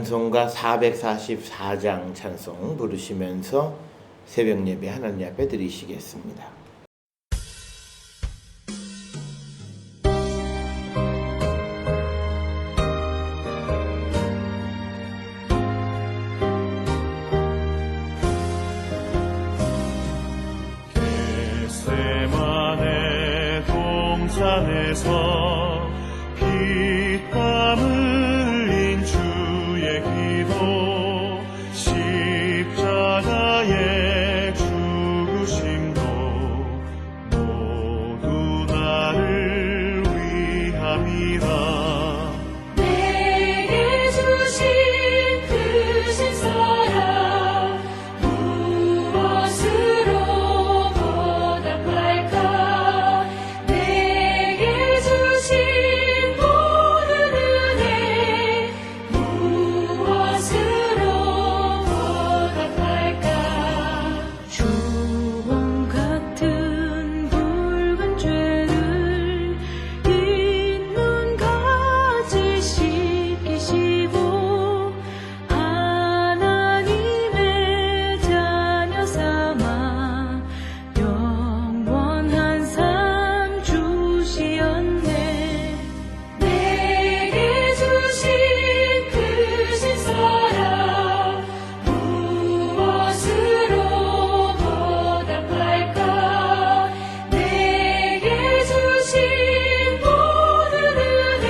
찬송가 444장 찬송 부르시면서 새벽 예배 하나님 앞에 드리시겠습니다. 겟세마네 동산에서 피땀 흘린 주의 기도, 십자가의 죽으심도 모두 나를 위함이라. 내게 주신 크신 사랑 무엇으로 보답할까? 내게 주신 모든 은혜 무엇으로 보답할까? 주홍 같은 붉은 죄를 잇눈같이 씻기시고 하나님의 자녀 삼아 영원한 삶 주시었네. 내게 주신 크신 사랑 무엇으로 보답할까? 내게 주신 모든 은혜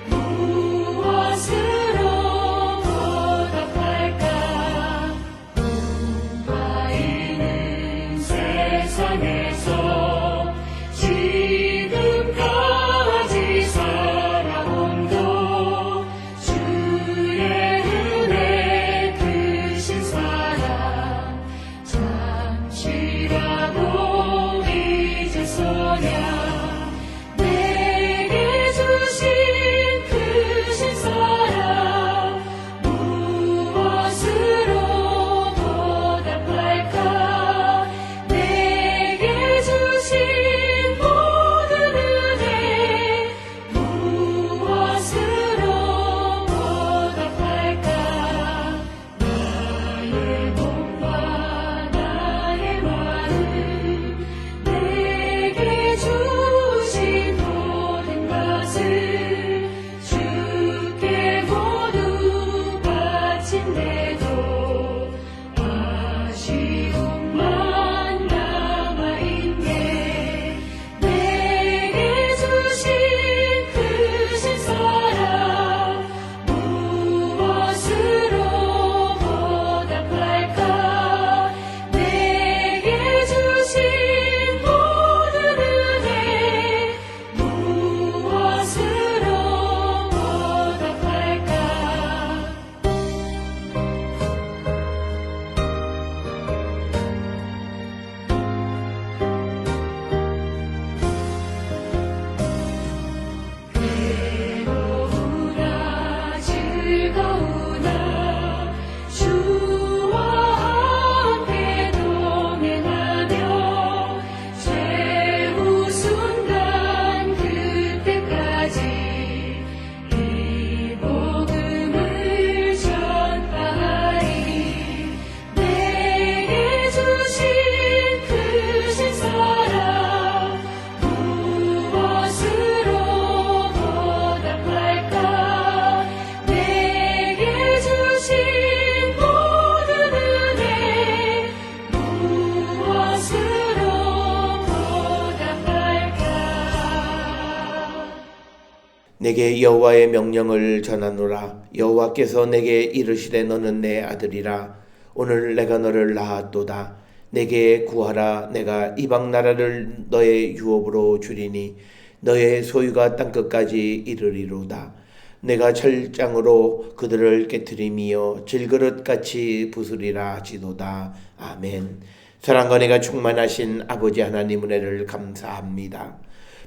무엇으로 보답할까? 바이는 세상에서 지금까지 살아온도 주의 은혜 크신 사랑 잠시라도 잊을소냐. 내게 주신 크신 사랑 무엇으로 보답할까? 내게 주신 모든 은혜 무엇으로 보답할까? 나의 몸과 나의 마음 내게 주신 모든 것을 주께 모두 바친대도 아쉬움만 남아있네. 내게 주신 크신 사랑 무엇으로 보답할까? 내게 주신 모든 은혜 무엇으로 보답할까? 괴로우나 즐거우나 주와 함께 동행하며 최후 순간 그때까지 이 복음을 전파하리. 내게 주신 크신 사랑 무엇으로 보답할까? 내게 주신 모든 은혜 무엇으로 보답할까? 내게 여호와의 명령을 전하노라. 여호와께서 내게 이르시되 너는 내 아들이라. 오늘 내가 너를 낳았도다. 내게 구하라. 내가 이방 나라를 너의 유업으로 주리니 너의 소유가 땅끝까지 이르리로다. 내가 철장으로 그들을 깨트리며 질그릇같이 부수리라 하시도다. 아멘. 사랑과 은혜가 충만하신 아버지 하나님 은혜를 감사합니다.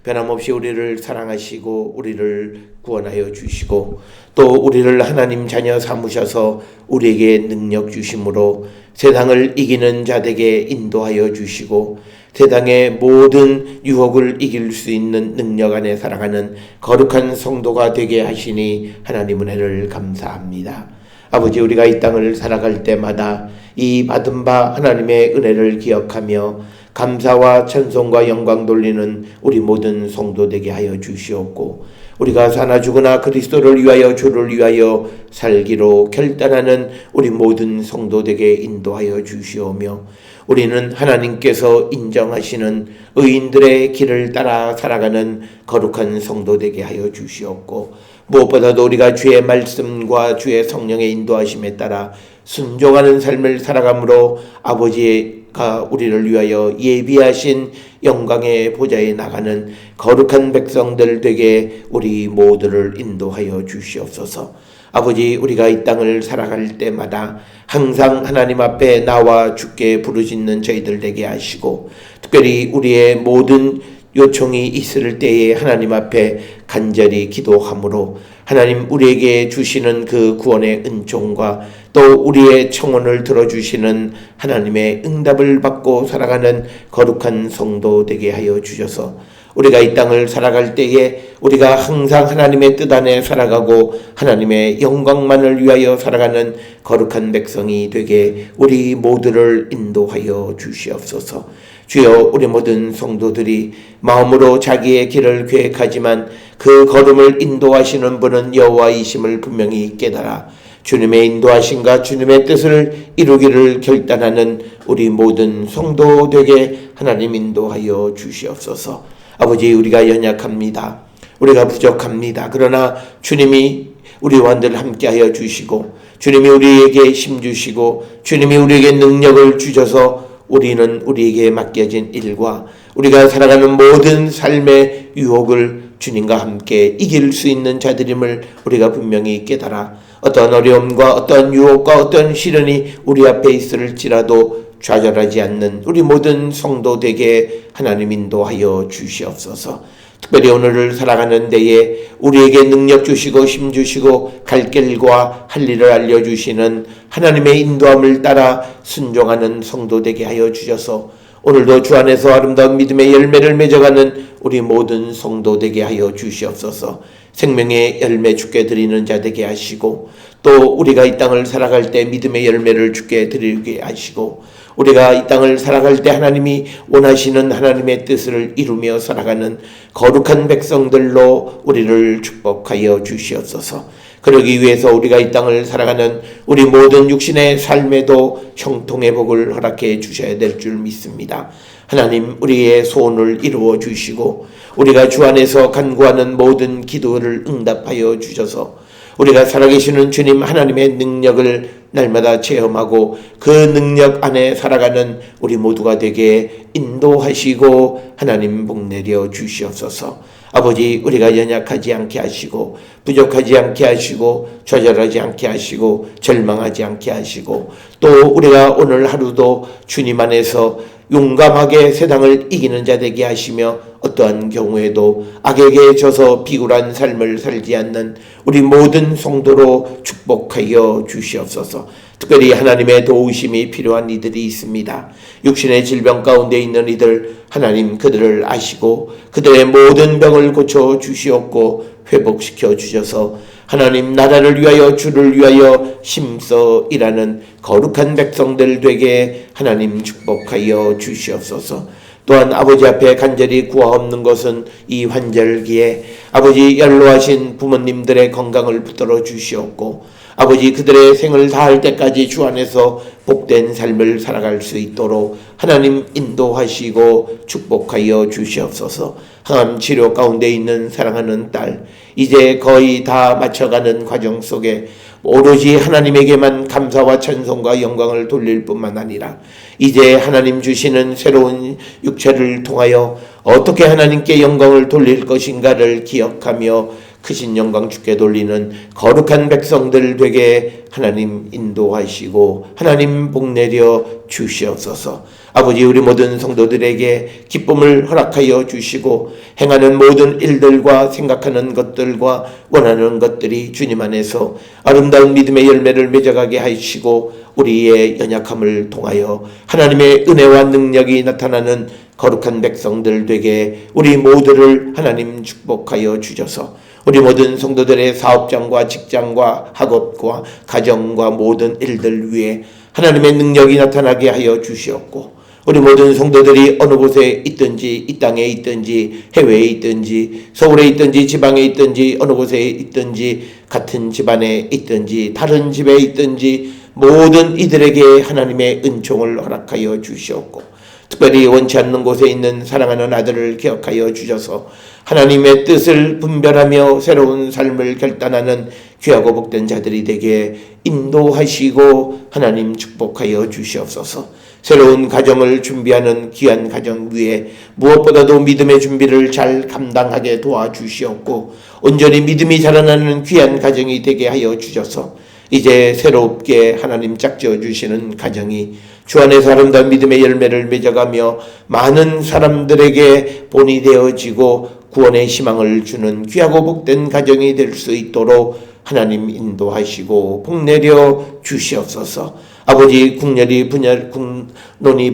변함없이 우리를 사랑하시고 우리를 구원하여 주시고 또 우리를 하나님 자녀 삼으셔서 우리에게 능력 주심으로 세상을 이기는 자에게 인도하여 주시고 세상의 모든 유혹을 이길 수 있는 능력 안에 살아가는 거룩한 성도가 되게 하시니 하나님 은혜를 감사합니다. 아버지, 우리가 이 땅을 살아갈 때마다 이 받은 바 하나님의 은혜를 기억하며 감사와 찬송과 영광 돌리는 우리 모든 성도 되게 하여 주시옵고, 우리가 사나 죽으나 그리스도를 위하여 주를 위하여 살기로 결단하는 우리 모든 성도 되게 인도하여 주시오며, 우리는 하나님께서 인정하시는 의인들의 길을 따라 살아가는 거룩한 성도 되게 하여 주시옵고, 무엇보다도 우리가 주의 말씀과 주의 성령의 인도하심에 따라 순종하는 삶을 살아감으로 아버지가 우리를 위하여 예비하신 영광의 보좌에 나가는 거룩한 백성들 되게 우리 모두를 인도하여 주시옵소서. 아버지, 우리가 이 땅을 살아갈 때마다 항상 하나님 앞에 나와 주께 부르짖는 저희들 되게 하시고, 특별히 우리의 모든 요청이 있을 때에 하나님 앞에 간절히 기도함으로 하나님 우리에게 주시는 그 구원의 은총과 또 우리의 청혼을 들어주시는 하나님의 응답을 받고 살아가는 거룩한 성도 되게 하여 주셔서, 우리가 이 땅을 살아갈 때에 우리가 항상 하나님의 뜻 안에 살아가고 하나님의 영광만을 위하여 살아가는 거룩한 백성이 되게 우리 모두를 인도하여 주시옵소서. 주여, 우리 모든 성도들이 마음으로 자기의 길을 계획하지만 그 걸음을 인도하시는 분은 여호와이심을 분명히 깨달아 주님의 인도하심과 주님의 뜻을 이루기를 결단하는 우리 모든 성도 되게 하나님 인도하여 주시옵소서. 아버지, 우리가 연약합니다. 우리가 부족합니다. 그러나 주님이 우리와 늘 함께하여 주시고, 주님이 우리에게 힘주시고, 주님이 우리에게 능력을 주셔서 우리는 우리에게 맡겨진 일과 우리가 살아가는 모든 삶의 유혹을 주님과 함께 이길 수 있는 자들임을 우리가 분명히 깨달아 어떤 어려움과 어떤 유혹과 어떤 시련이 우리 앞에 있을지라도 좌절하지 않는 우리 모든 성도되게 하나님 인도하여 주시옵소서. 특별히 오늘을 살아가는 데에 우리에게 능력 주시고 힘 주시고 갈 길과 할 일을 알려주시는 하나님의 인도함을 따라 순종하는 성도 되게 하여 주셔서 오늘도 주 안에서 아름다운 믿음의 열매를 맺어가는 우리 모든 성도 되게 하여 주시옵소서. 생명의 열매 주께 드리는 자 되게 하시고, 또 우리가 이 땅을 살아갈 때 믿음의 열매를 주께 드리게 하시고, 우리가 이 땅을 살아갈 때 하나님이 원하시는 하나님의 뜻을 이루며 살아가는 거룩한 백성들로 우리를 축복하여 주시옵소서. 그러기 위해서 우리가 이 땅을 살아가는 우리 모든 육신의 삶에도 형통의 복을 허락해 주셔야 될 줄 믿습니다. 하나님, 우리의 소원을 이루어 주시고 우리가 주 안에서 간구하는 모든 기도를 응답하여 주셔서 우리가 살아계시는 주님 하나님의 능력을 날마다 체험하고 그 능력 안에 살아가는 우리 모두가 되게 인도하시고 하나님 복내려 주시옵소서. 아버지, 우리가 연약하지 않게 하시고 부족하지 않게 하시고 좌절하지 않게 하시고 절망하지 않게 하시고, 또 우리가 오늘 하루도 주님 안에서 용감하게 세상을 이기는 자 되게 하시며 어떠한 경우에도 악에게 져서 비굴한 삶을 살지 않는 우리 모든 성도로 축복하여 주시옵소서. 특별히 하나님의 도우심이 필요한 이들이 있습니다. 육신의 질병 가운데 있는 이들, 하나님 그들을 아시고 그들의 모든 병을 고쳐 주시옵고 회복시켜 주셔서 하나님 나라를 위하여 주를 위하여 힘써 일하는 거룩한 백성들 되게 하나님 축복하여 주시옵소서. 또한 아버지 앞에 간절히 구하옵는 것은 이 환절기에 아버지 연로하신 부모님들의 건강을 붙들어 주시옵고, 아버지 그들의 생을 다할 때까지 주 안에서 복된 삶을 살아갈 수 있도록 하나님 인도하시고 축복하여 주시옵소서. 항암 치료 가운데 있는 사랑하는 딸, 이제 거의 다 맞춰가는 과정 속에 오로지 하나님에게만 감사와 찬송과 영광을 돌릴 뿐만 아니라 이제 하나님 주시는 새로운 육체를 통하여 어떻게 하나님께 영광을 돌릴 것인가를 기억하며 크신 영광 주께 돌리는 거룩한 백성들 되게 하나님 인도하시고 하나님 복내려 주시옵소서. 아버지, 우리 모든 성도들에게 기쁨을 허락하여 주시고 행하는 모든 일들과 생각하는 것들과 원하는 것들이 주님 안에서 아름다운 믿음의 열매를 맺어가게 하시고 우리의 연약함을 통하여 하나님의 은혜와 능력이 나타나는 거룩한 백성들 되게 우리 모두를 하나님 축복하여 주셔서 우리 모든 성도들의 사업장과 직장과 학업과 가정과 모든 일들 위에 하나님의 능력이 나타나게 하여 주시옵고 우리 모든 성도들이 어느 곳에 있든지 이 땅에 있든지 해외에 있든지 서울에 있든지 지방에 있든지 어느 곳에 있든지 같은 집안에 있든지 다른 집에 있든지 모든 이들에게 하나님의 은총을 허락하여 주시옵고 특별히 원치 않는 곳에 있는 사랑하는 아들을 기억하여 주셔서 하나님의 뜻을 분별하며 새로운 삶을 결단하는 귀하고 복된 자들이 되게 인도하시고 하나님 축복하여 주시옵소서. 새로운 가정을 준비하는 귀한 가정 위에 무엇보다도 믿음의 준비를 잘 감당하게 도와주시옵고 온전히 믿음이 자라나는 귀한 가정이 되게 하여 주셔서 이제 새롭게 하나님 짝지어 주시는 가정이 주 안에서 아름다운 믿음의 열매를 맺어가며 많은 사람들에게 본이 되어지고 구원의 희망을 주는 귀하고 복된 가정이 될 수 있도록 하나님 인도하시고 복내려 주시옵소서. 아버지, 국론이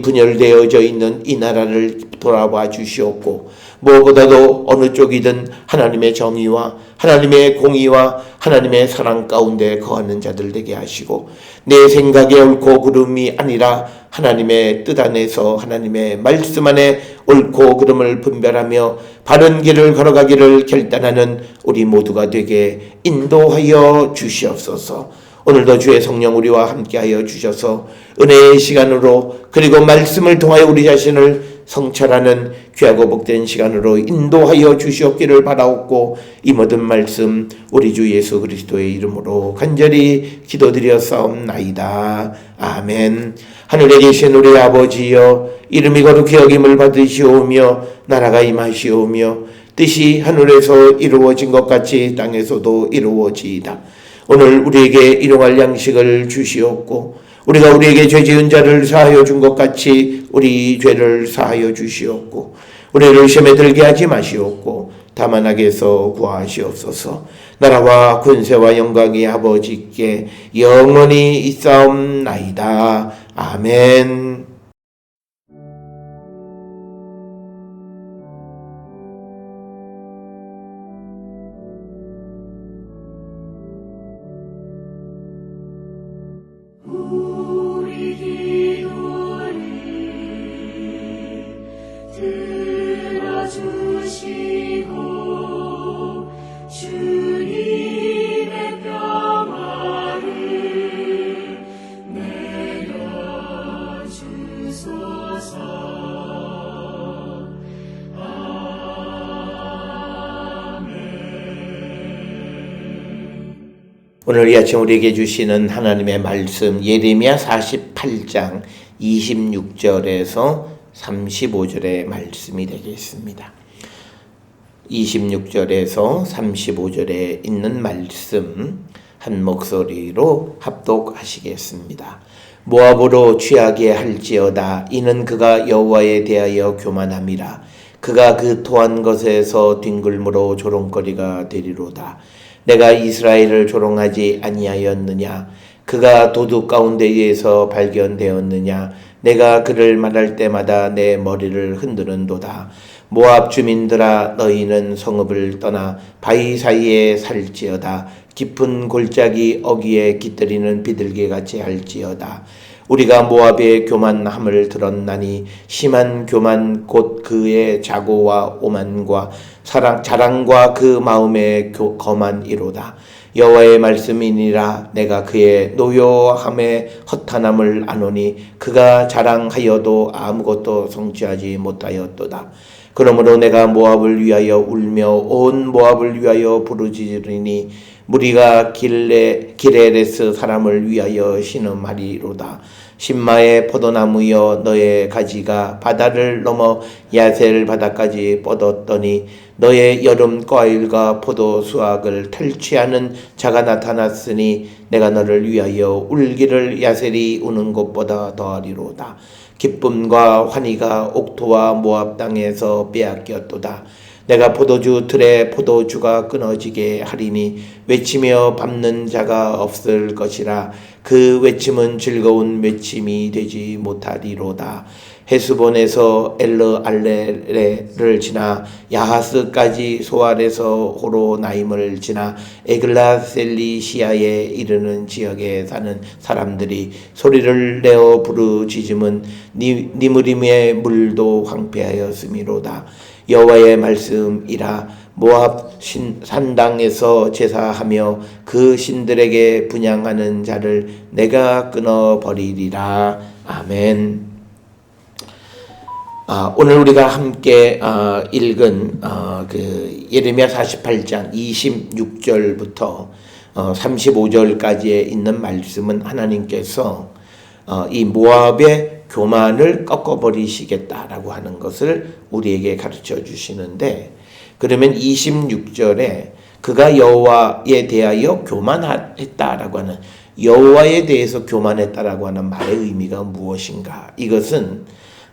분열되어져 있는 이 나라를 돌아봐 주시옵고 무엇보다도 어느 쪽이든 하나님의 정의와 하나님의 공의와 하나님의 사랑 가운데 거하는 자들 되게 하시고 내 생각에 옳고 그름이 아니라 하나님의 뜻 안에서 하나님의 말씀 안에 옳고 그름을 분별하며 바른 길을 걸어가기를 결단하는 우리 모두가 되게 인도하여 주시옵소서. 오늘도 주의 성령 우리와 함께하여 주셔서 은혜의 시간으로 그리고 말씀을 통하여 우리 자신을 성찰하는 귀하고 복된 시간으로 인도하여 주시옵기를 바라옵고 이 모든 말씀 우리 주 예수 그리스도의 이름으로 간절히 기도드렸사옵나이다. 아멘. 하늘에 계신 우리 아버지여, 이름이 거룩히 여김을 받으시오며 나라가 임하시오며 뜻이 하늘에서 이루어진 것 같이 땅에서도 이루어지이다. 오늘 우리에게 일용할 양식을 주시옵고 우리가 우리에게 죄 지은 자를 사하여 준 것 같이 우리 죄를 사하여 주시옵고 우리를 시험에 들게 하지 마시옵고 다만 악에서 구하시옵소서. 나라와 권세와 영광이 아버지께 영원히 있사옵나이다. 아멘. 우리 기도를 들어주시고 주님의 평화를 내려주소서. 오늘 이 아침 우리에게 주시는 하나님의 말씀 예레미야 48장 26절에서 35절의 말씀이 되겠습니다. 26절에서 35절에 있는 말씀 한 목소리로 합독하시겠습니다. 모압으로 취하게 할지어다. 이는 그가 여호와에 대하여 교만함이라. 그가 그 토한 것에서 뒹굴므로 조롱거리가 되리로다. 내가 이스라엘을 조롱하지 아니하였느냐? 그가 도둑 가운데에서 발견되었느냐? 내가 그를 말할 때마다 내 머리를 흔드는도다. 모압 주민들아, 너희는 성읍을 떠나 바위 사이에 살지어다. 깊은 골짜기 어귀에 깃들이는 비둘기같이 할지어다. 우리가 모압의 교만함을 들었나니 심한 교만 곧 그의 자고와 오만과 자랑과 그 마음의 거만이로다. 여호와의 말씀이니라. 내가 그의 노여함의 허탄함을 아노니 그가 자랑하여도 아무것도 성취하지 못하였도다. 그러므로 내가 모압을 위하여 울며 온 모압을 위하여 부르짖으리니 무리가 기레레스 사람을 위하여 신음하리로다. 신마의 포도나무여 너의 가지가 바다를 넘어 야셀 바다까지 뻗었더니 너의 여름 과일과 포도 수확을 탈취하는 자가 나타났으니 내가 너를 위하여 울기를 야셀이 우는 것보다 더하리로다. 기쁨과 환희가 옥토와 모압 땅에서 빼앗겼도다. 내가 포도주 틀에 포도주가 끊어지게 하리니 외치며 밟는 자가 없을 것이라. 그 외침은 즐거운 외침이 되지 못하리로다. 헤스본에서 엘르알레를 지나 야하스까지 소알에서 호로나임을 지나 에글라셀리시아에 이르는 지역에 사는 사람들이 소리를 내어 부르짖음은 니므림의 물도 황폐하였음이로다. 여호와의 말씀이라. 모압 산당에서 제사하며 그 신들에게 분향하는 자를 내가 끊어버리리라. 아멘. 오늘 우리가 함께 읽은 그 예레미야 48장 26절부터 35절까지에 있는 말씀은 하나님께서 이 모압의 교만을 꺾어버리시겠다라고 하는 것을 우리에게 가르쳐 주시는데, 그러면 26절에 그가 여호와에 대하여 교만했다라고 하는, 여호와에 대해서 교만했다라고 하는 말의 의미가 무엇인가? 이것은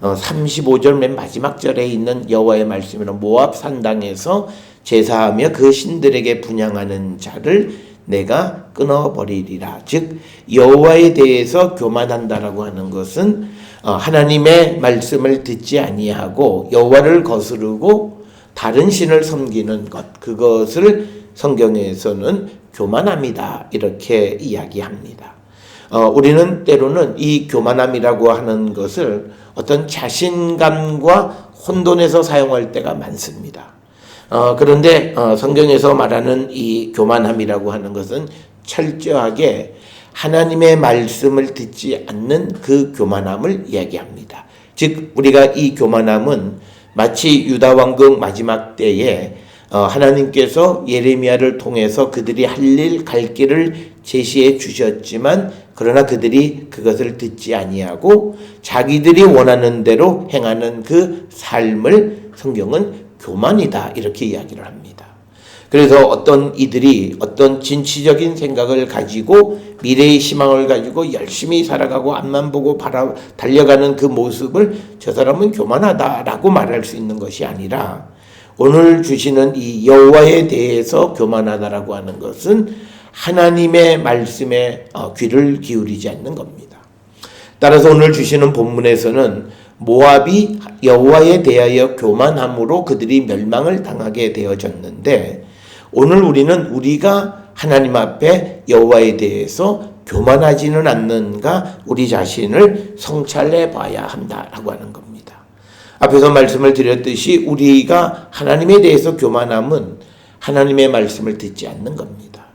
35절 맨 마지막 절에 있는 여호와의 말씀이란 모압 산당에서 제사하며 그 신들에게 분향하는 자를 내가 끊어버리리라. 즉 여호와에 대해서 교만한다라고 하는 것은 하나님의 말씀을 듣지 아니하고 여호와를 거스르고 다른 신을 섬기는 것, 그것을 성경에서는 교만함이다 이렇게 이야기합니다. 우리는 때로는 이 교만함이라고 하는 것을 어떤 자신감과 혼돈에서 사용할 때가 많습니다. 그런데 성경에서 말하는 이 교만함이라고 하는 것은 철저하게 하나님의 말씀을 듣지 않는 그 교만함을 이야기합니다. 즉 우리가 이 교만함은 마치 유다 왕국 마지막 때에 하나님께서 예레미야를 통해서 그들이 할 일, 갈 길을 제시해 주셨지만 그러나 그들이 그것을 듣지 아니하고 자기들이 원하는 대로 행하는 그 삶을 성경은 교만이다 이렇게 이야기를 합니다. 그래서 어떤 이들이 어떤 진취적인 생각을 가지고 미래의 희망을 가지고 열심히 살아가고 앞만 보고 달려가는 그 모습을 저 사람은 교만하다라고 말할 수 있는 것이 아니라, 오늘 주시는 이 여호와에 대해서 교만하다라고 하는 것은 하나님의 말씀에 귀를 기울이지 않는 겁니다. 따라서 오늘 주시는 본문에서는 모압이 여호와에 대하여 교만함으로 그들이 멸망을 당하게 되어졌는데, 오늘 우리가 하나님 앞에 여호와에 대해서 교만하지는 않는가 우리 자신을 성찰해 봐야 한다라고 하는 겁니다. 앞에서 말씀을 드렸듯이 우리가 하나님에 대해서 교만함은 하나님의 말씀을 듣지 않는 겁니다.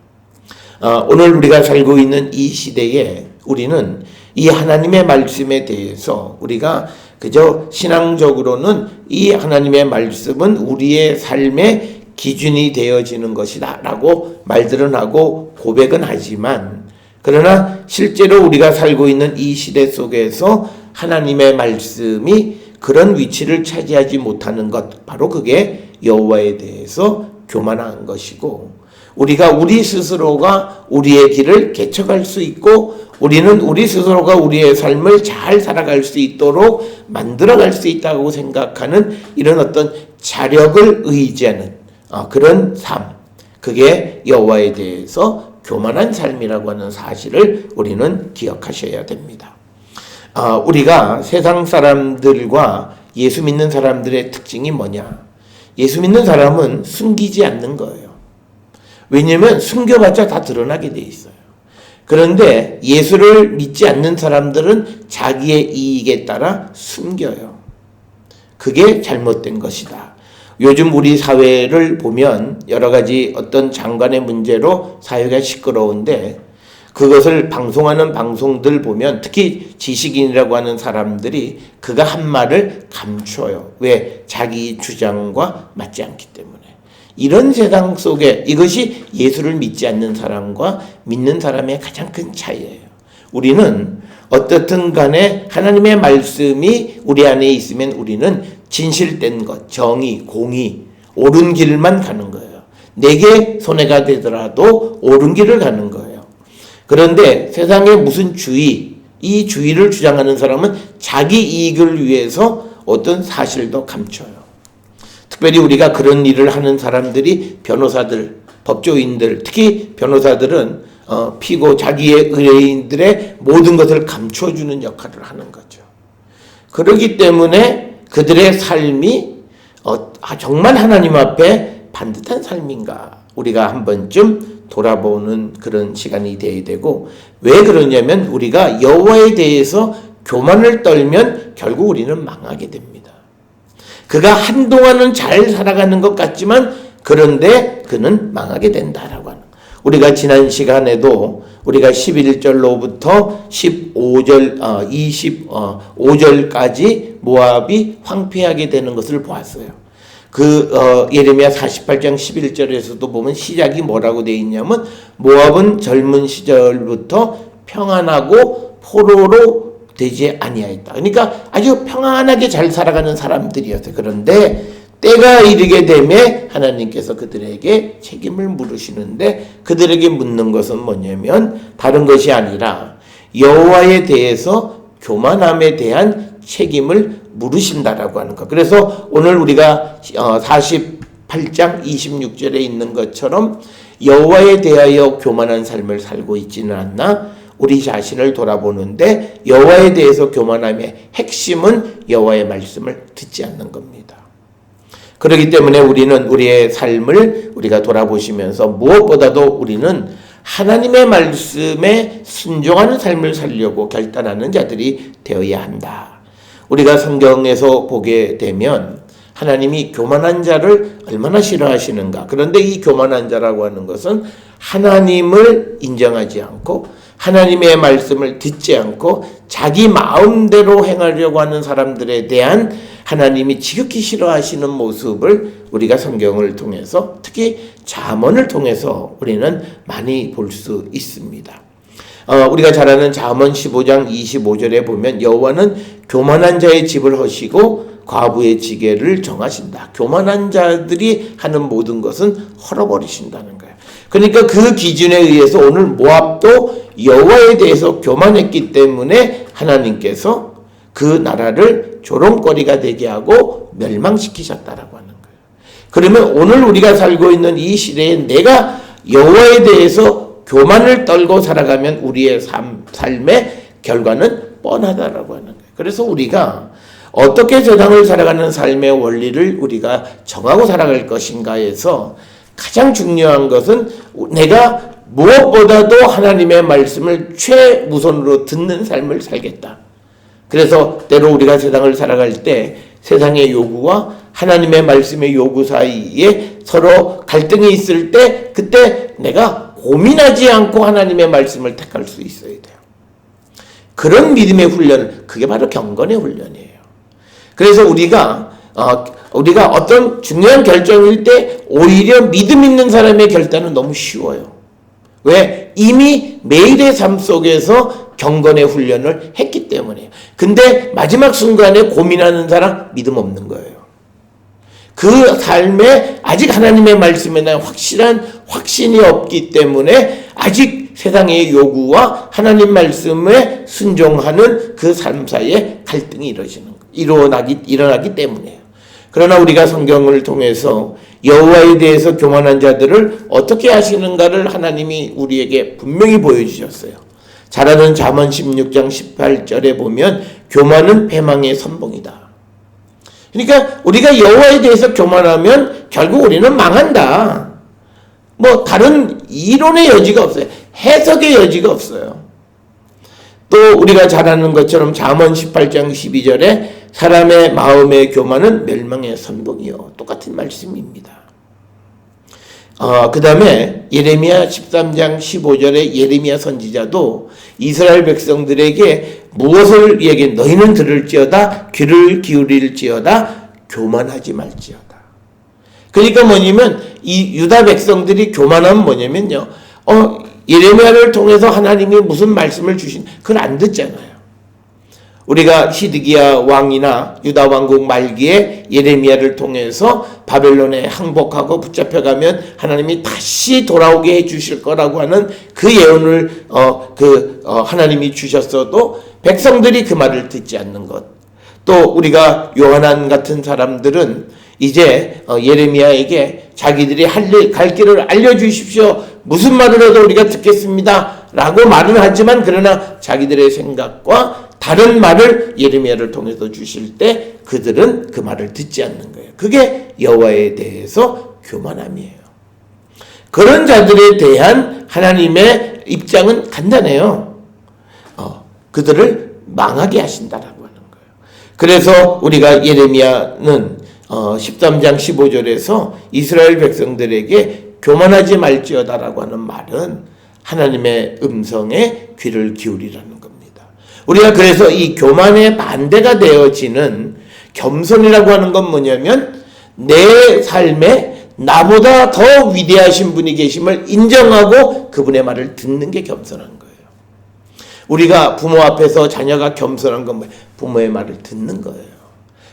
오늘 우리가 살고 있는 이 시대에 우리는 이 하나님의 말씀에 대해서 우리가 그저 신앙적으로는 이 하나님의 말씀은 우리의 삶의 기준이 되어지는 것이다 라고 말들은 하고 고백은 하지만, 그러나 실제로 우리가 살고 있는 이 시대 속에서 하나님의 말씀이 그런 위치를 차지하지 못하는 것, 바로 그게 여호와에 대해서 교만한 것이고, 우리가 우리 스스로가 우리의 길을 개척할 수 있고 우리는 우리 스스로가 우리의 삶을 잘 살아갈 수 있도록 만들어갈 수 있다고 생각하는 이런 어떤 자력을 의지하는 그런 삶, 그게 여호와에 대해서 교만한 삶이라고 하는 사실을 우리는 기억하셔야 됩니다. 우리가 세상 사람들과 예수 믿는 사람들의 특징이 뭐냐? 예수 믿는 사람은 숨기지 않는 거예요. 왜냐하면 숨겨봤자 다 드러나게 돼 있어요. 그런데 예수를 믿지 않는 사람들은 자기의 이익에 따라 숨겨요. 그게 잘못된 것이다. 요즘 우리 사회를 보면 여러 가지 어떤 장관의 문제로 사회가 시끄러운데, 그것을 방송하는 방송들 보면 특히 지식인이라고 하는 사람들이 그가 한 말을 감춰요. 왜? 자기 주장과 맞지 않기 때문에. 이런 세상 속에 이것이 예수를 믿지 않는 사람과 믿는 사람의 가장 큰 차이예요. 우리는 어떻든 간에 하나님의 말씀이 우리 안에 있으면 우리는 진실된 것, 정의, 공의, 옳은 길만 가는 거예요. 내게 손해가 되더라도 옳은 길을 가는 거예요. 그런데 세상에 무슨 주의, 이 주의를 주장하는 사람은 자기 이익을 위해서 어떤 사실도 감춰요. 특별히 우리가 그런 일을 하는 사람들이 변호사들, 법조인들, 특히 변호사들은 피고 자기의 의뢰인들의 모든 것을 감춰주는 역할을 하는 거죠. 그렇기 때문에 그들의 삶이 정말 하나님 앞에 반듯한 삶인가 우리가 한 번쯤 돌아보는 그런 시간이 되어야 되고, 왜 그러냐면 우리가 여호와에 대해서 교만을 떨면 결국 우리는 망하게 됩니다. 그가 한동안은 잘 살아가는 것 같지만 그런데 그는 망하게 된다라고 하는. 우리가 지난 시간에도 우리가 11절로부터 25절까지 모압이 황폐하게 되는 것을 보았어요. 예레미야 48장 11절에서도 보면 시작이 뭐라고 되어 있냐면 모압은 젊은 시절부터 평안하고 포로로 되지 아니하였다. 그러니까 아주 평안하게 잘 살아가는 사람들이었어요. 그런데 때가 이르게 되면 하나님께서 그들에게 책임을 물으시는데, 그들에게 묻는 것은 뭐냐면 다른 것이 아니라 여호와에 대해서 교만함에 대한 책임을 물으신다라고 하는 것. 그래서 오늘 우리가 48장 26절에 있는 것처럼 여호와에 대하여 교만한 삶을 살고 있지는 않나 우리 자신을 돌아보는데, 여호와에 대해서 교만함의 핵심은 여호와의 말씀을 듣지 않는 겁니다. 그렇기 때문에 우리는 우리의 삶을 우리가 돌아보시면서 무엇보다도 우리는 하나님의 말씀에 순종하는 삶을 살려고 결단하는 자들이 되어야 한다. 우리가 성경에서 보게 되면 하나님이 교만한 자를 얼마나 싫어하시는가. 그런데 이 교만한 자라고 하는 것은 하나님을 인정하지 않고 하나님의 말씀을 듣지 않고 자기 마음대로 행하려고 하는 사람들에 대한 하나님이 지극히 싫어하시는 모습을 우리가 성경을 통해서, 특히 잠언을 통해서 우리는 많이 볼 수 있습니다. 우리가 잘 아는 잠언 15장 25절에 보면 여호와는 교만한 자의 집을 허시고 과부의 지게를 정하신다. 교만한 자들이 하는 모든 것은 헐어버리신다는 거예요. 그러니까 그 기준에 의해서 오늘 모압도 여호와에 대해서 교만했기 때문에 하나님께서 그 나라를 조롱거리가 되게 하고 멸망시키셨다라고 하는 거예요. 그러면 오늘 우리가 살고 있는 이 시대에 내가 여호와에 대해서 교만을 떨고 살아가면 우리의 삶의 결과는 뻔하다라고 하는 거예요. 그래서 우리가 어떻게 세상을 살아가는 삶의 원리를 우리가 정하고 살아갈 것인가에서 가장 중요한 것은 내가 무엇보다도 하나님의 말씀을 최우선으로 듣는 삶을 살겠다. 그래서 때로 우리가 세상을 살아갈 때 세상의 요구와 하나님의 말씀의 요구 사이에 서로 갈등이 있을 때 그때 내가 고민하지 않고 하나님의 말씀을 택할 수 있어야 돼요. 그런 믿음의 훈련, 그게 바로 경건의 훈련이에요. 그래서 우리가 어떤 중요한 결정일 때 오히려 믿음 있는 사람의 결단은 너무 쉬워요. 왜? 이미 매일의 삶 속에서 경건의 훈련을 했기 때문이에요. 근데 마지막 순간에 고민하는 사람 믿음 없는 거예요. 그 삶에 아직 하나님의 말씀에 대한 확실한 확신이 없기 때문에 아직 세상의 요구와 하나님 말씀에 순종하는 그 삶 사이에 갈등이 일어나기 때문이에요. 그러나 우리가 성경을 통해서 여호와에 대해서 교만한 자들을 어떻게 하시는가를 하나님이 우리에게 분명히 보여주셨어요. 잘 아는 잠언 16장 18절에 보면 교만은 패망의 선봉이다. 그러니까 우리가 여호와에 대해서 교만하면 결국 우리는 망한다. 다른 이론의 여지가 없어요. 해석의 여지가 없어요. 또 우리가 잘 아는 것처럼 잠언 18장 12절에 사람의 마음의 교만은 멸망의 선봉이요. 똑같은 말씀입니다. 그 다음에 예레미야 13장 15절에 예레미야 선지자도 이스라엘 백성들에게 무엇을 얘기해? 너희는 들을지어다 귀를 기울일지어다 교만하지 말지어다. 그러니까 뭐냐면 이 유다 백성들이 교만하면 뭐냐면요. 예레미야를 통해서 하나님이 무슨 말씀을 주신 그걸 안 듣잖아요. 우리가 시드기야 왕이나 유다 왕국 말기에 예레미야를 통해서 바벨론에 항복하고 붙잡혀가면 하나님이 다시 돌아오게 해주실 거라고 하는 그 예언을 하나님이 주셨어도 백성들이 그 말을 듣지 않는 것. 또 우리가 요한안 같은 사람들은 이제 예레미야에게 자기들이 갈 길을 알려주십시오. 무슨 말을 해도 우리가 듣겠습니다. 라고 말은 하지만 그러나 자기들의 생각과 다른 말을 예레미야를 통해서 주실 때 그들은 그 말을 듣지 않는 거예요. 그게 여호와에 대해서 교만함이에요. 그런 자들에 대한 하나님의 입장은 간단해요. 그들을 망하게 하신다라고 하는 거예요. 그래서 우리가 예레미야는 13장 15절에서 이스라엘 백성들에게 교만하지 말지어다라고 하는 말은 하나님의 음성에 귀를 기울이라는 겁니다. 우리가 그래서 이 교만의 반대가 되어지는 겸손이라고 하는 건 뭐냐면 내 삶에 나보다 더 위대하신 분이 계심을 인정하고 그분의 말을 듣는 게 겸손한 거예요. 우리가 부모 앞에서 자녀가 겸손한 건 뭐예요? 부모의 말을 듣는 거예요.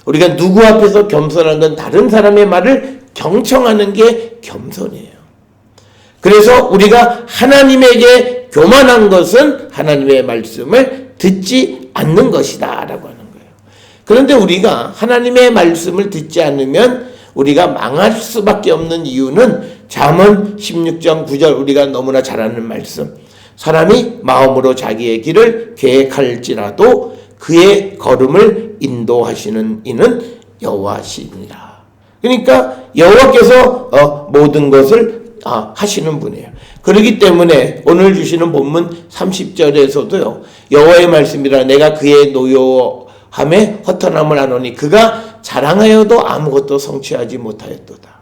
우리가 누구 앞에서 겸손한 건 다른 사람의 말을 경청하는 게 겸손이에요. 그래서 우리가 하나님에게 교만한 것은 하나님의 말씀을 듣지 않는 것이다 라고 하는 거예요. 그런데 우리가 하나님의 말씀을 듣지 않으면 우리가 망할 수밖에 없는 이유는 잠언 16장 9절 우리가 너무나 잘 아는 말씀. 사람이 마음으로 자기의 길을 계획할지라도 그의 걸음을 인도하시는 이는 여호와시니라. 그러니까 여호와께서 모든 것을 하시는 분이에요. 그렇기 때문에 오늘 주시는 본문 30절에서도요. 여호와의 말씀이라 내가 그의 노여함에 허탄함을 안오니 그가 자랑하여도 아무것도 성취하지 못하였도다.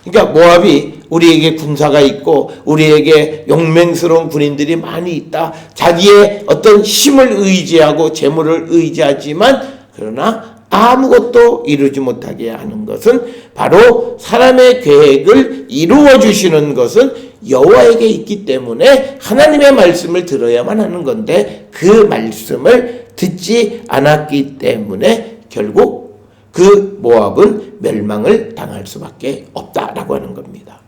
그러니까 모압이 우리에게 군사가 있고 우리에게 용맹스러운 군인들이 많이 있다. 자기의 어떤 힘을 의지하고 재물을 의지하지만 그러나 아무것도 이루지 못하게 하는 것은 바로 사람의 계획을 이루어 주시는 것은 여호와에게 있기 때문에 하나님의 말씀을 들어야만 하는 건데 그 말씀을 듣지 않았기 때문에 결국 그 모압은 멸망을 당할 수밖에 없다라고 하는 겁니다.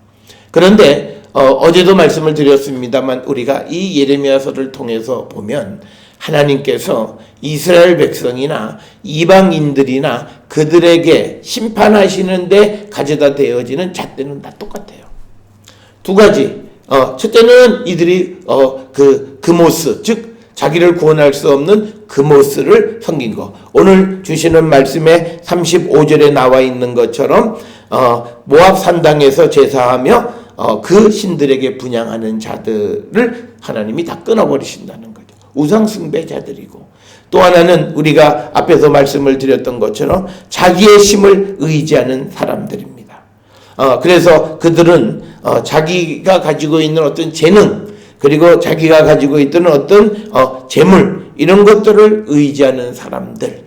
그런데 어제도 말씀을 드렸습니다만 우리가 이 예레미야서를 통해서 보면 하나님께서 이스라엘 백성이나 이방인들이나 그들에게 심판하시는데 가져다 대어지는 잣대는 다 똑같아요. 두 가지. 첫째는 이들이 그모스 즉 자기를 구원할 수 없는 그모스를 섬긴 거. 오늘 주시는 말씀에 35절에 나와 있는 것처럼 모압 산당에서 제사하며 그 신들에게 분향하는 자들을 하나님이 다 끊어버리신다는 거죠. 우상숭배자들이고 또 하나는 우리가 앞에서 말씀을 드렸던 것처럼 자기의 힘을 의지하는 사람들입니다. 그래서 그들은 자기가 가지고 있는 어떤 재능 그리고 자기가 가지고 있던 어떤 재물 이런 것들을 의지하는 사람들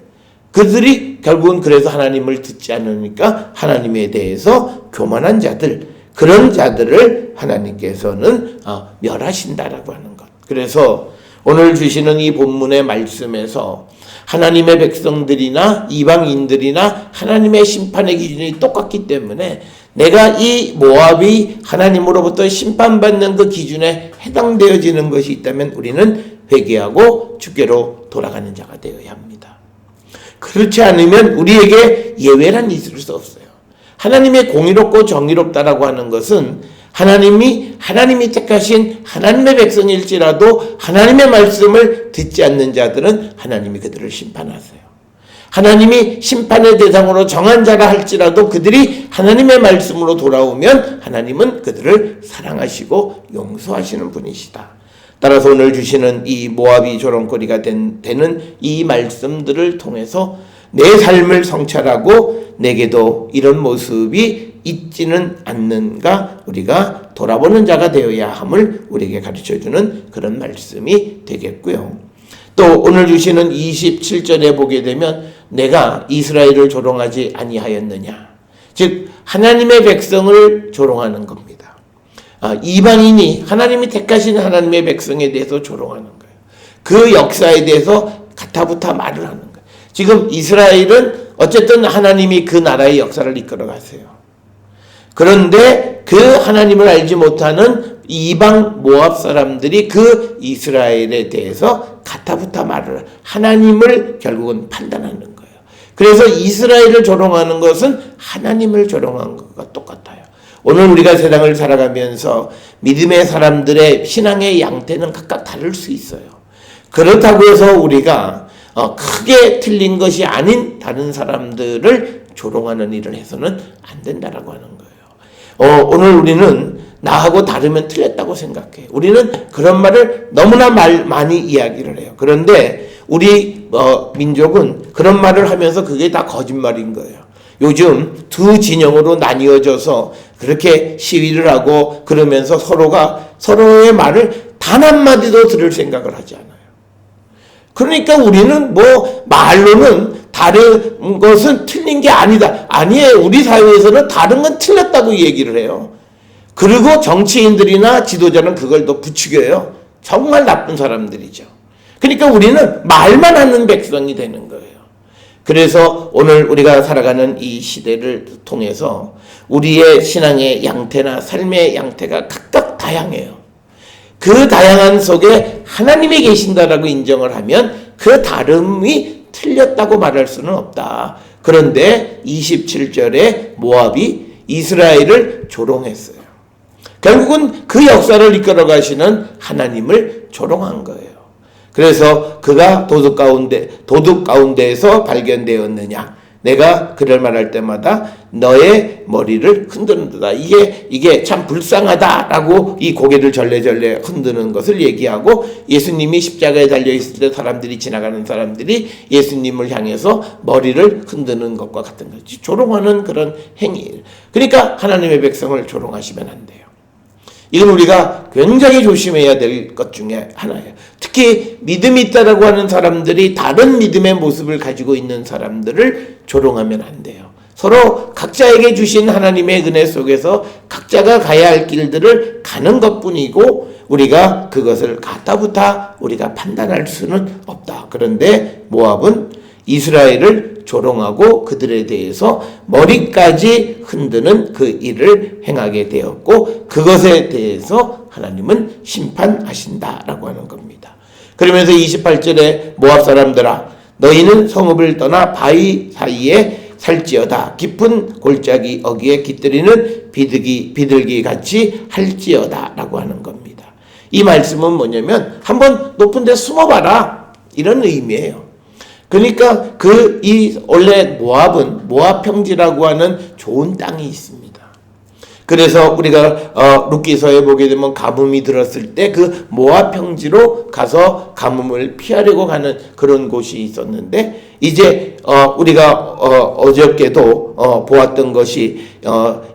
그들이 결국은 그래서 하나님을 듣지 않으니까 하나님에 대해서 교만한 자들 그런 자들을 하나님께서는 멸하신다라고 하는 것. 그래서 오늘 주시는 이 본문의 말씀에서 하나님의 백성들이나 이방인들이나 하나님의 심판의 기준이 똑같기 때문에 내가 이 모압이 하나님으로부터 심판받는 그 기준에 해당되어지는 것이 있다면 우리는 회개하고 주께로 돌아가는 자가 되어야 합니다. 그렇지 않으면 우리에게 예외란 있을 수 없어요. 하나님의 공의롭고 정의롭다라고 하는 것은 하나님이 택하신 하나님의 백성일지라도 하나님의 말씀을 듣지 않는 자들은 하나님이 그들을 심판하세요. 하나님이 심판의 대상으로 정한 자라 할지라도 그들이 하나님의 말씀으로 돌아오면 하나님은 그들을 사랑하시고 용서하시는 분이시다. 따라서 오늘 주시는 이 모압이 조롱거리가 되는 이 말씀들을 통해서 내 삶을 성찰하고 내게도 이런 모습이 있지는 않는가 우리가 돌아보는 자가 되어야 함을 우리에게 가르쳐주는 그런 말씀이 되겠고요. 또 오늘 주시는 27절에 보게 되면 내가 이스라엘을 조롱하지 아니하였느냐. 즉 하나님의 백성을 조롱하는 겁니다. 이방인이 하나님이 택하신 하나님의 백성에 대해서 조롱하는 거예요. 그 역사에 대해서 가타부타 말을 하는 거예요. 지금 이스라엘은 어쨌든 하나님이 그 나라의 역사를 이끌어 가세요. 그런데 그 하나님을 알지 못하는 이방 모압 사람들이 그 이스라엘에 대해서 가타부타 말을 하나님을 결국은 판단하는 거예요. 그래서 이스라엘을 조롱하는 것은 하나님을 조롱한 것과 똑같아요. 오늘 우리가 세상을 살아가면서 믿음의 사람들의 신앙의 양태는 각각 다를 수 있어요. 그렇다고 해서 우리가 크게 틀린 것이 아닌 다른 사람들을 조롱하는 일을 해서는 안 된다라고 하는 거예요. 오늘 우리는 나하고 다르면 틀렸다고 생각해. 우리는 그런 말을 너무나 많이 이야기를 해요. 그런데 우리 민족은 그런 말을 하면서 그게 다 거짓말인 거예요. 요즘 두 진영으로 나뉘어져서 그렇게 시위를 하고 그러면서 서로의 말을 단 한마디도 들을 생각을 하지 않아요. 그러니까 우리는 말로는 다른 것은 틀린 게 아니다. 아니에요. 우리 사회에서는 다른 건 틀렸다고 얘기를 해요. 그리고 정치인들이나 지도자는 그걸 더 부추겨요. 정말 나쁜 사람들이죠. 그러니까 우리는 말만 하는 백성이 되는 거예요. 그래서 오늘 우리가 살아가는 이 시대를 통해서 우리의 신앙의 양태나 삶의 양태가 각각 다양해요. 그 다양한 속에 하나님이 계신다라고 인정을 하면 그 다름이 틀렸다고 말할 수는 없다. 그런데 27절에 모압이 이스라엘을 조롱했어요. 결국은 그 역사를 이끌어 가시는 하나님을 조롱한 거예요. 그래서 그가 도둑 가운데에서 발견되었느냐. 내가 그를 말할 때마다 너의 머리를 흔드는다. 이게 참 불쌍하다라고 이 고개를 절레절레 흔드는 것을 얘기하고, 예수님이 십자가에 달려있을 때 지나가는 사람들이 예수님을 향해서 머리를 흔드는 것과 같은 거지. 조롱하는 그런 행위. 그러니까 하나님의 백성을 조롱하시면 안 돼요. 이건 우리가 굉장히 조심해야 될 것 중에 하나예요. 특히 믿음이 있다라고 하는 사람들이 다른 믿음의 모습을 가지고 있는 사람들을 조롱하면 안 돼요. 서로 각자에게 주신 하나님의 은혜 속에서 각자가 가야 할 길들을 가는 것뿐이고, 우리가 그것을 가타부타 우리가 판단할 수는 없다. 그런데 모압은 이스라엘을 조롱하고 그들에 대해서 머리까지 흔드는 그 일을 행하게 되었고, 그것에 대해서 하나님은 심판하신다라고 하는 겁니다. 그러면서 28절에 모압 사람들아, 너희는 성읍을 떠나 바위 사이에 살지어다. 깊은 골짜기 어귀에 깃들이는 비둘기 같이 할지어다 라고 하는 겁니다. 이 말씀은 뭐냐면 한번 높은 데 숨어봐라, 이런 의미예요. 그러니까 원래 모압은 모압 평지라고 하는 좋은 땅이 있습니다. 그래서 우리가 룻기서에 보게 되면 가뭄이 들었을 때 그 모압 평지로 가서 가뭄을 피하려고 가는 그런 곳이 있었는데, 이제 우리가 어저께도 보았던 것이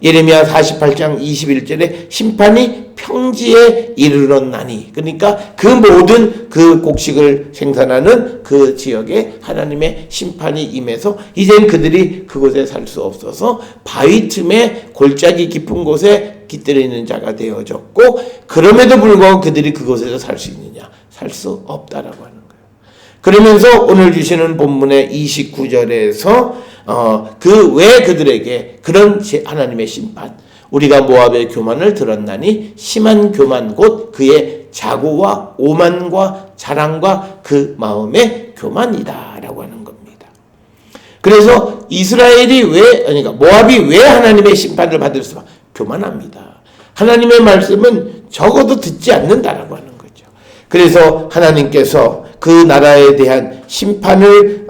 예레미야 48장 21절에 심판이 평지에 이르렀나니, 그러니까 그 모든 그 곡식을 생산하는 그 지역에 하나님의 심판이 임해서 이젠 그들이 그곳에 살 수 없어서 바위 틈에 골짜기 깊은 곳에 깃들이는 자가 되어졌고, 그럼에도 불구하고 그들이 그곳에서 살 수 있느냐? 살 수 없다라고 하는 거예요. 그러면서 오늘 주시는 본문의 29절에서 왜 그들에게 그런 하나님의 심판, 우리가 모압의 교만을 들었나니 심한 교만 곧 그의 자고와 오만과 자랑과 그 마음의 교만이다 라고 하는 겁니다. 그래서 그러니까 모압이 왜 하나님의 심판을 받을 수밖에? 교만합니다. 하나님의 말씀은 적어도 듣지 않는다라고 하는 거죠. 그래서 하나님께서 그 나라에 대한 심판을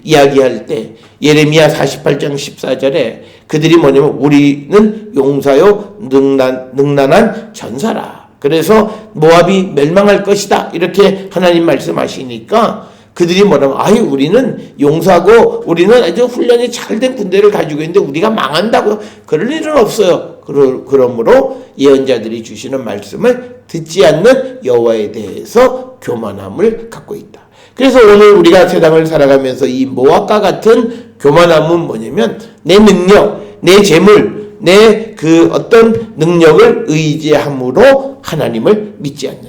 이야기할 때 예레미야 48장 14절에 그들이 뭐냐면 우리는 용사요 능란한 전사라. 그래서 모압이 멸망할 것이다, 이렇게 하나님 말씀하시니까 그들이 뭐라면 우리는 용사고 우리는 아주 훈련이 잘된 군대를 가지고 있는데 우리가 망한다고, 그럴 일은 없어요. 그러므로 예언자들이 주시는 말씀을 듣지 않는 여호와에 대해서 교만함을 갖고 있다. 그래서 오늘 우리가 세상을 살아가면서 이 모압과 같은 교만함은 뭐냐면 내 능력, 내 재물, 내 그 어떤 능력을 의지함으로 하나님을 믿지 않는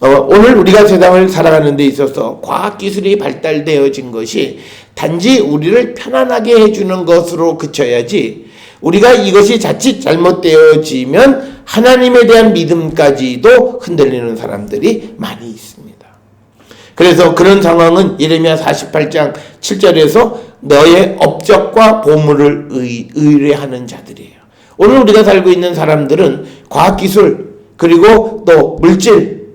거예요. 오늘 우리가 세상을 살아가는 데 있어서 과학기술이 발달되어진 것이 단지 우리를 편안하게 해주는 것으로 그쳐야지, 우리가 이것이 자칫 잘못되어지면 하나님에 대한 믿음까지도 흔들리는 사람들이 많이 있습니다. 그래서 그런 상황은 예레미야 48장 7절에서 너의 업적과 보물을 의뢰하는 자들이에요. 오늘 우리가 살고 있는 사람들은 과학기술, 그리고 또 물질,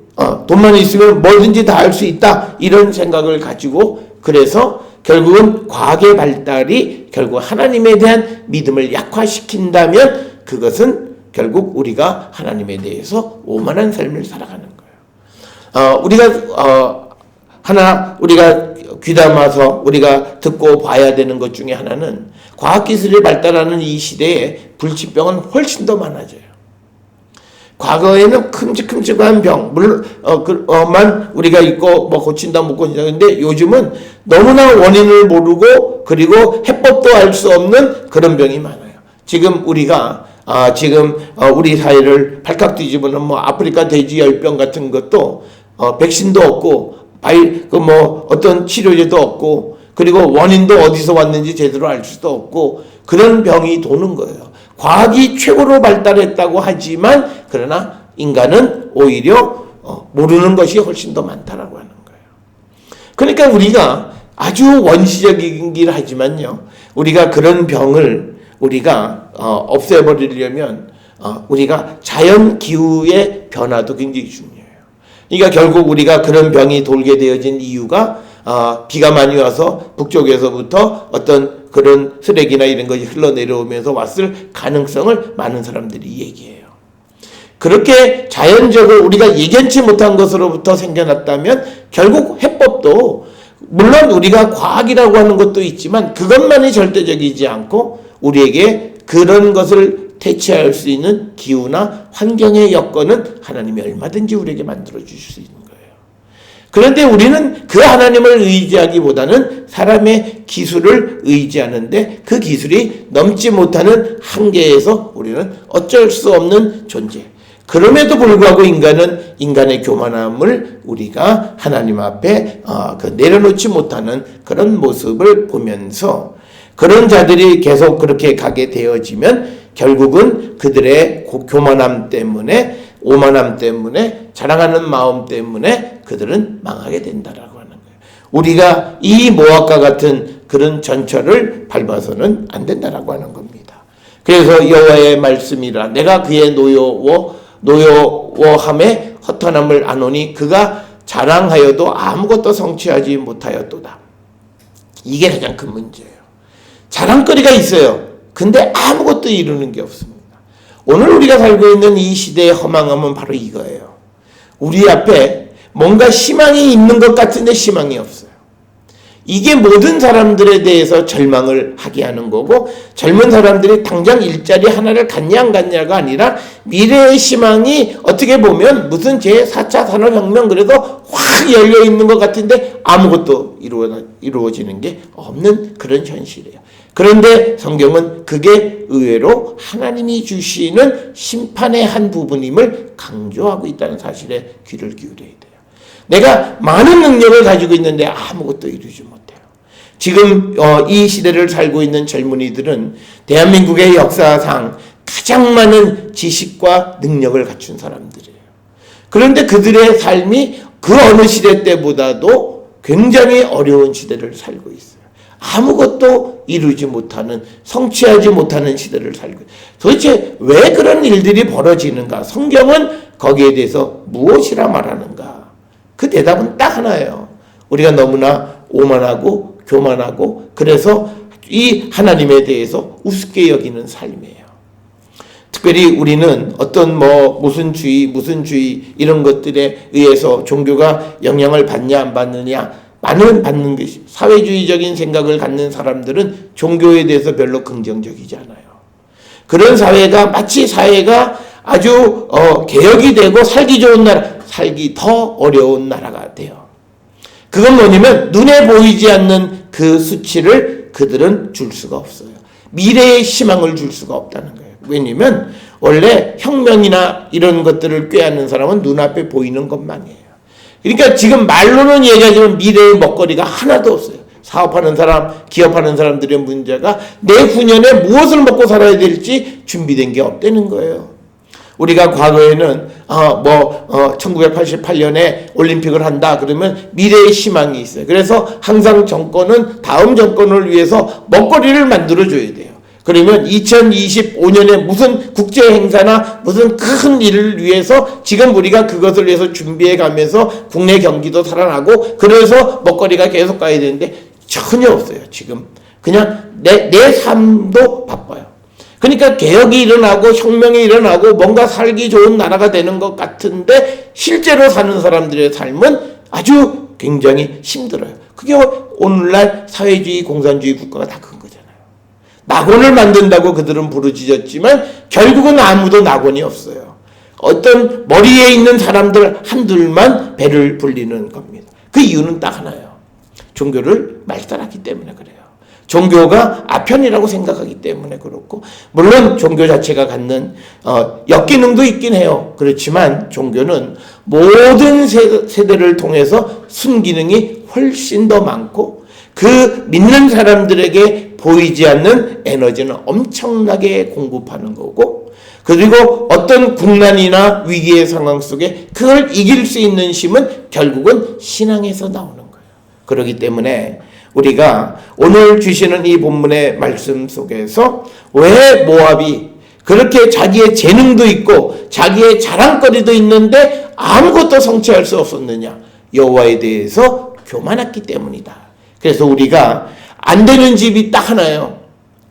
돈만 있으면 뭐든지 다 할 수 있다, 이런 생각을 가지고, 그래서 결국은 과학의 발달이 결국 하나님에 대한 믿음을 약화시킨다면 그것은 결국 우리가 하나님에 대해서 오만한 삶을 살아가는 거예요. 우리가 귀담아서 우리가 듣고 봐야 되는 것 중에 하나는, 과학기술이 발달하는 이 시대에 불치병은 훨씬 더 많아져요. 과거에는 큼직큼직한 병, 만 우리가 있고, 고친다, 못 고친다. 근데 요즘은 너무나 원인을 모르고, 그리고 해법도 알 수 없는 그런 병이 많아요. 지금 우리가, 우리 사회를 발칵 뒤집어는 아프리카 돼지열병 같은 것도, 백신도 없고, 어떤 치료제도 없고, 그리고 원인도 어디서 왔는지 제대로 알 수도 없고, 그런 병이 도는 거예요. 과학이 최고로 발달했다고 하지만, 그러나 인간은 오히려 모르는 것이 훨씬 더 많다라고 하는 거예요. 그러니까 우리가 아주 원시적이긴 하지만요, 우리가 그런 병을 우리가 없애버리려면 우리가 자연 기후의 변화도 굉장히 중요해요. 그러니까 결국 우리가 그런 병이 돌게 되어진 이유가 비가 많이 와서 북쪽에서부터 어떤 그런 쓰레기나 이런 것이 흘러내려오면서 왔을 가능성을 많은 사람들이 얘기해요. 그렇게 자연적으로 우리가 예견치 못한 것으로부터 생겨났다면 결국 해법도, 물론 우리가 과학이라고 하는 것도 있지만 그것만이 절대적이지 않고 우리에게 그런 것을 대체할 수 있는 기후나 환경의 여건은 하나님이 얼마든지 우리에게 만들어 주실 수 있는 거예요. 그런데 우리는 그 하나님을 의지하기보다는 사람의 기술을 의지하는데, 그 기술이 넘지 못하는 한계에서 우리는 어쩔 수 없는 존재. 그럼에도 불구하고 인간은 인간의 교만함을 우리가 하나님 앞에 내려놓지 못하는 그런 모습을 보면서, 그런 자들이 계속 그렇게 가게 되어지면 결국은 그들의 교만함 때문에, 오만함 때문에, 자랑하는 마음 때문에 그들은 망하게 된다라고 하는 거예요. 우리가 이 모압과 같은 그런 전철을 밟아서는 안 된다라고 하는 겁니다. 그래서 여호와의 말씀이라, 내가 그의 노여워함에 허탄함을 아노니 그가 자랑하여도 아무것도 성취하지 못하였도다. 이게 가장 큰 문제예요. 자랑거리가 있어요. 근데 아무것도 이루는 게 없습니다. 오늘 우리가 살고 있는 이 시대의 허망함은 바로 이거예요. 우리 앞에 뭔가 희망이 있는 것 같은데 희망이 없어요. 이게 모든 사람들에 대해서 절망을 하게 하는 거고, 젊은 사람들이 당장 일자리 하나를 갖냐 안 갖냐가 아니라 미래의 희망이 어떻게 보면 무슨 제4차 산업혁명 그래도 확 열려 있는 것 같은데 아무것도 이루어지는 게 없는 그런 현실이에요. 그런데 성경은 그게 의외로 하나님이 주시는 심판의 한 부분임을 강조하고 있다는 사실에 귀를 기울여야 돼요. 내가 많은 능력을 가지고 있는데 아무것도 이루지 못해요. 지금 이 시대를 살고 있는 젊은이들은 대한민국의 역사상 가장 많은 지식과 능력을 갖춘 사람들이에요. 그런데 그들의 삶이 그 어느 시대 때보다도 굉장히 어려운 시대를 살고 있어요. 아무것도 이루지 못하는, 성취하지 못하는 시대를 살고 있어요. 도대체 왜 그런 일들이 벌어지는가? 성경은 거기에 대해서 무엇이라 말하는가? 그 대답은 딱 하나예요. 우리가 너무나 오만하고 교만하고, 그래서 이 하나님에 대해서 우습게 여기는 삶이에요. 특별히 우리는 어떤 무슨 주의 이런 것들에 의해서 종교가 영향을 받냐 안 받느냐, 많은 받는 것이, 사회주의적인 생각을 갖는 사람들은 종교에 대해서 별로 긍정적이지 않아요. 그런 사회가 마치 사회가 아주 개혁이 되고 살기 좋은 나라, 살기 더 어려운 나라가 돼요. 그건 뭐냐면 눈에 보이지 않는 그 수치를 그들은 줄 수가 없어요. 미래의 희망을 줄 수가 없다는 거예요. 왜냐면 원래 혁명이나 이런 것들을 꾀하는 사람은 눈앞에 보이는 것만이에요. 그러니까 지금 말로는 얘기하지만 미래의 먹거리가 하나도 없어요. 사업하는 사람, 기업하는 사람들의 문제가 내후년에 무엇을 먹고 살아야 될지 준비된 게 없다는 거예요. 우리가 과거에는 1988년에 올림픽을 한다 그러면 미래의 희망이 있어요. 그래서 항상 정권은 다음 정권을 위해서 먹거리를 만들어줘야 돼요. 그러면 2025년에 무슨 국제 행사나 무슨 큰 일을 위해서 지금 우리가 그것을 위해서 준비해 가면서 국내 경기도 살아나고 그래서 먹거리가 계속 가야 되는데 전혀 없어요. 지금 그냥 내 삶도 바빠요. 그러니까 개혁이 일어나고 혁명이 일어나고 뭔가 살기 좋은 나라가 되는 것 같은데 실제로 사는 사람들의 삶은 아주 굉장히 힘들어요. 그게 오늘날 사회주의 공산주의 국가가 다 큰 거잖아요. 낙원을 만든다고 그들은 부르짖었지만 결국은 아무도 낙원이 없어요. 어떤 머리에 있는 사람들 한둘만 배를 불리는 겁니다. 그 이유는 딱 하나예요. 종교를 말살하기 때문에 그래요. 종교가 아편이라고 생각하기 때문에 그렇고, 물론 종교 자체가 갖는 역기능도 있긴 해요. 그렇지만 종교는 모든 세대를 통해서 순기능이 훨씬 더 많고 그 믿는 사람들에게 보이지 않는 에너지는 엄청나게 공급하는 거고, 그리고 어떤 국난이나 위기의 상황 속에 그걸 이길 수 있는 힘은 결국은 신앙에서 나오는 거예요. 그렇기 때문에 우리가 오늘 주시는 이 본문의 말씀 속에서 왜 모압이 그렇게 자기의 재능도 있고 자기의 자랑거리도 있는데 아무것도 성취할 수 없었느냐? 여호와에 대해서 교만했기 때문이다. 그래서 우리가 안 되는 집이 딱 하나예요.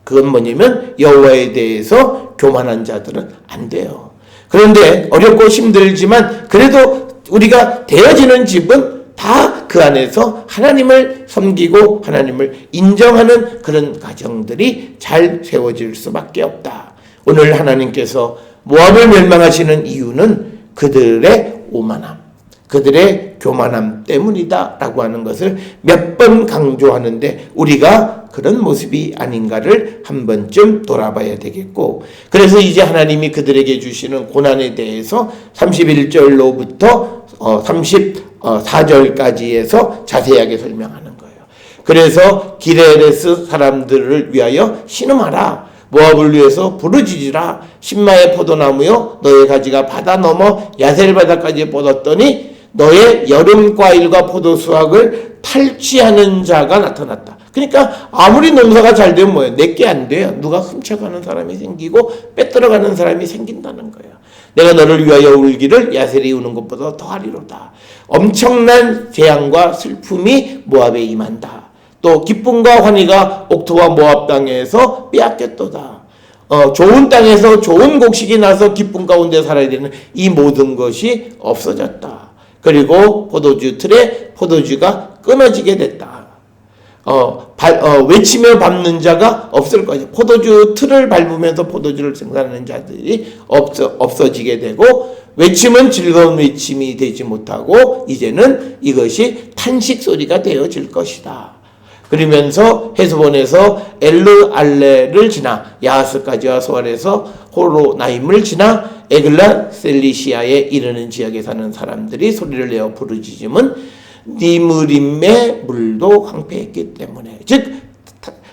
그건 뭐냐면 여호와에 대해서 교만한 자들은 안 돼요. 그런데 어렵고 힘들지만 그래도 우리가 되어지는 집은 다 그 안에서 하나님을 섬기고 하나님을 인정하는 그런 가정들이 잘 세워질 수밖에 없다. 오늘 하나님께서 모압을 멸망하시는 이유는 그들의 오만함, 그들의 교만함 때문이다 라고 하는 것을 몇 번 강조하는데 우리가 그런 모습이 아닌가를 한 번쯤 돌아봐야 되겠고, 그래서 이제 하나님이 그들에게 주시는 고난에 대해서 31절로부터 34절까지에서 자세하게 설명하는 거예요. 그래서 기레레스 사람들을 위하여 신음하라. 모압을 위해서 부르짖으라. 신마의 포도나무여 너의 가지가 바다 넘어 야셀 바다까지 뻗었더니 너의 여름 과일과 포도 수확을 탈취하는 자가 나타났다. 그러니까 아무리 농사가 잘 되면 뭐예요? 내게 안 돼요. 누가 훔쳐가는 사람이 생기고 빼들어가는 사람이 생긴다는 거예요. 내가 너를 위하여 울기를 야셀이 우는 것보다 더하리로다. 엄청난 재앙과 슬픔이 모압에 임한다. 또 기쁨과 환희가 옥토와 모압 땅에서 빼앗겼도다. 좋은 땅에서 좋은 곡식이 나서 기쁨 가운데 살아야 되는 이 모든 것이 없어졌다. 그리고 포도주 틀에 포도주가 끊어지게 됐다. 외치며 밟는 자가 없을 것이다. 포도주 틀을 밟으면서 포도주를 생산하는 자들이 없어지게 되고, 외침은 즐거운 외침이 되지 못하고 이제는 이것이 탄식 소리가 되어질 것이다. 그러면서 헤스본에서 엘르알레를 지나 야하스까지와 소알에서 호로나임을 지나 에글라 셀리시아에 이르는 지역에 사는 사람들이 소리를 내어 부르짖음은 니므림의 물도 황폐했기 때문에, 즉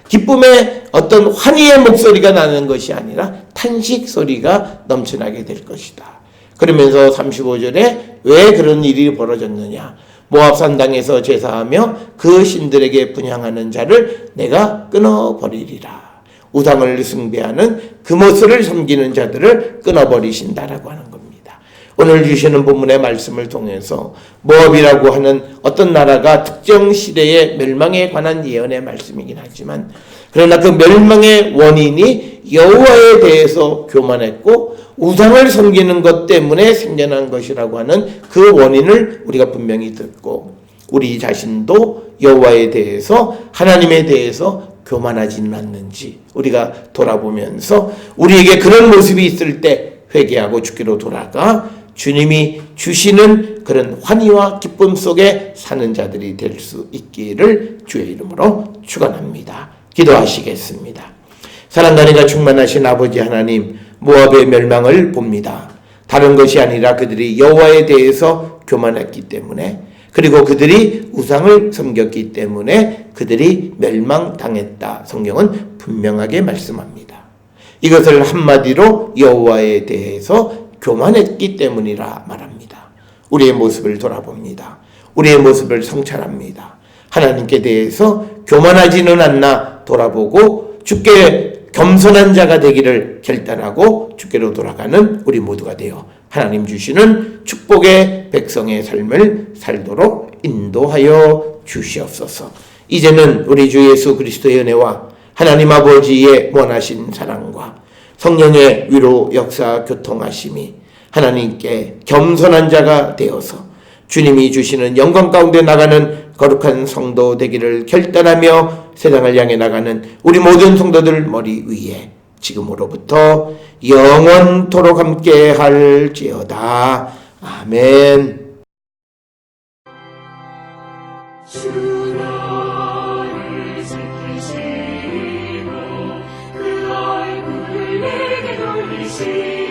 기쁨의 어떤 환희의 목소리가 나는 것이 아니라 탄식 소리가 넘쳐나게 될 것이다. 그러면서 35절에 왜 그런 일이 벌어졌느냐? 모압 산당에서 제사하며 그 신들에게 분향하는 자를 내가 끊어버리리라. 우상을 숭배하는 금오스를 섬기는 자들을 끊어버리신다라고 하는 겁니다. 오늘 주시는 본문의 말씀을 통해서 모압이라고 하는 어떤 나라가 특정 시대의 멸망에 관한 예언의 말씀이긴 하지만, 그러나 그 멸망의 원인이 여호와에 대해서 교만했고 우상을 섬기는 것 때문에 생겨난 것이라고 하는 그 원인을 우리가 분명히 듣고, 우리 자신도 여호와에 대해서 하나님에 대해서 교만하지는 않는지 우리가 돌아보면서 우리에게 그런 모습이 있을 때 회개하고 주께로 돌아가 주님이 주시는 그런 환희와 기쁨 속에 사는 자들이 될 수 있기를 주의 이름으로 축원합니다. 기도하시겠습니다. 사랑과 은혜가 충만하신 아버지 하나님, 모압의 멸망을 봅니다. 다른 것이 아니라 그들이 여호와에 대해서 교만했기 때문에, 그리고 그들이 우상을 섬겼기 때문에 그들이 멸망당했다. 성경은 분명하게 말씀합니다. 이것을 한마디로 여호와에 대해서 교만했기 때문이라 말합니다. 우리의 모습을 돌아봅니다. 우리의 모습을 성찰합니다. 하나님께 대해서 교만하지는 않나 돌아보고 주께 겸손한 자가 되기를 결단하고 주께로 돌아가는 우리 모두가 되어 하나님 주시는 축복의 백성의 삶을 살도록 인도하여 주시옵소서. 이제는 우리 주 예수 그리스도의 은혜와 하나님 아버지의 원하신 사랑과 성령의 위로 역사 교통하심이 하나님께 겸손한 자가 되어서 주님이 주시는 영광 가운데 나가는 거룩한 성도 되기를 결단하며 세상을 향해 나가는 우리 모든 성도들 머리 위에 지금으로부터 영원토록 함께 할지어다. 아멘. 주 너를 지키시고 그 얼굴을 내게 돌리시고